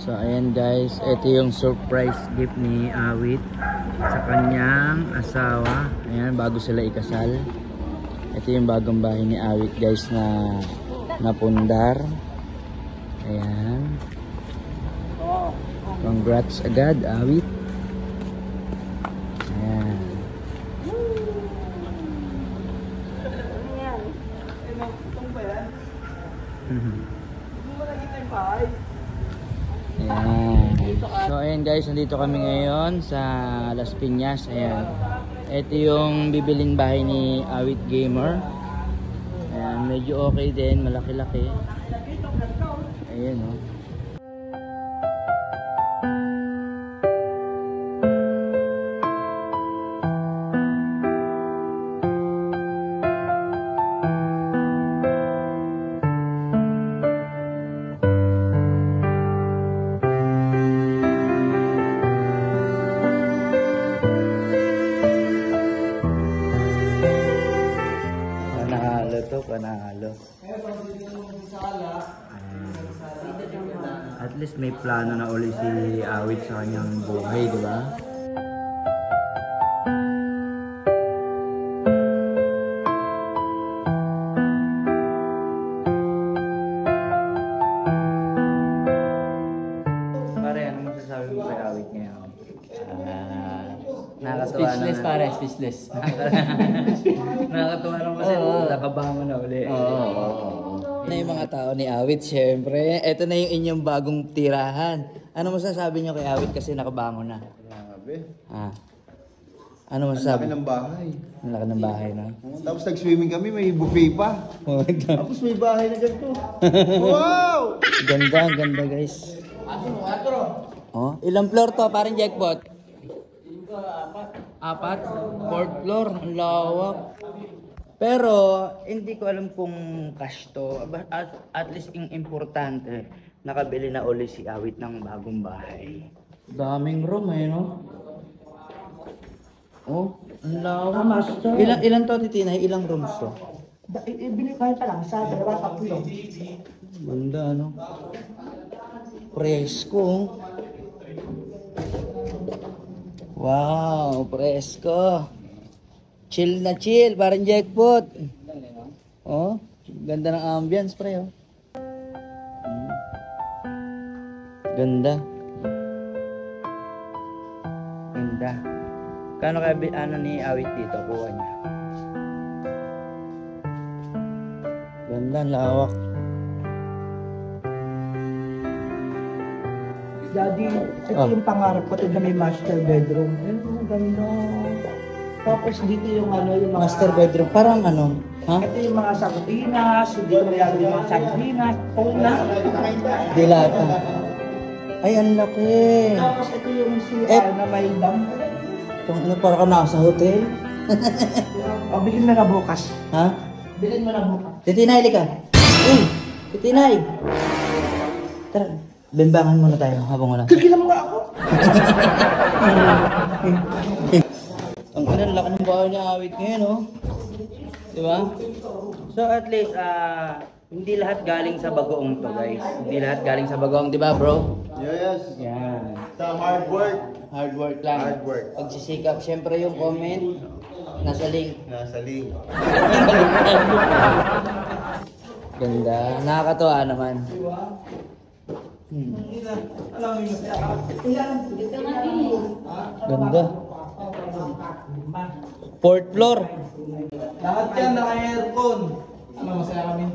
So ayan guys, ito yung surprise gift ni Awit sa kanyang asawa. Ayan, bago sila ikasal. Ito yung bagong bahay ni Awit guys na napundar. Ayan. Congrats agad Awit. Ayan. Ayan. So ayan guys, nandito kami ngayon sa Las Piñas. Ayan. Ito yung bibiling bahay ni Awit Gamer. Ayan, medyo okay din, malaki-laki. Ayan o. Panalo. At least may plano na uli si Awit sa kanyang buhay, di ba? Pare, ano masasabi mo kay Awit ngayon? Nakakatawa Speechless na. pare, speechless. Nakakatawa naman kasi nakabangon na uli. Na yung mga tao ni Awit, syempre. Ito na yung inyong bagong tirahan. Ano masasabi nyo kay Awit kasi nakabangon na? Grabe. Ano masasabi? Ang laki ng bahay. Ang laki ng bahay na. Tapos nag-swimming kami, may buffet pa. Tapos may bahay na ganito. Wow! Ganda, ganda guys. Oh, ilang floor to? Parang jackpot. Apat? Fourth floor. Ang lawak. Pero, hindi ko alam kung cash to. At least yung importante, nakabili na uli si Awit ng bagong bahay. Daming room eh, no? Oh, ang lawak. Ilan to, Titinay? Ilang rooms to? Ibili ko pa lang sa 2-3. Ganda, no? Presko. Wow, presko. Chill na chill, parang jackpot. Oh, ganda ng ambience, pre. Oh. Ganda. Ganda. Kano kaya ano ni Awit dito? Kuha niya. Ganda, lawak. Daddy, ito yung pangarap ko na may master bedroom. Ang ganda. Tapos dito yung yung mga... Master bedroom, parang ano? Ha? Ito yung mga sardinas, dito mayroon yung mga sardinas, tuna. Dilata. Ay, ang laki. Tapos ito yung CR na may dam. Itong ano, parang ka nasa hotel. O, bilhin mo na bukas. Ha? Bilhin mo na bukas. Titinay, lika. Uy, Titinay. Tara, bimbangan muna tayo habang wala. Tigilan mo nga ako. Ang ilan, laki ng bahay ni Awit ngayon, oh. Diba? So at least, hindi lahat galing sa bagoong to, guys. Hindi lahat galing sa bagoong, diba, bro? Yes. Yan. Sa hard work. Hard work lang. Hard work. Pagsisikap, syempre yung comment, nasa link. Nasa link. Ganda. Nakakatuwa naman. Ganda. Fourth floor. Lahat yan naka-aircon. Ano masaya kami?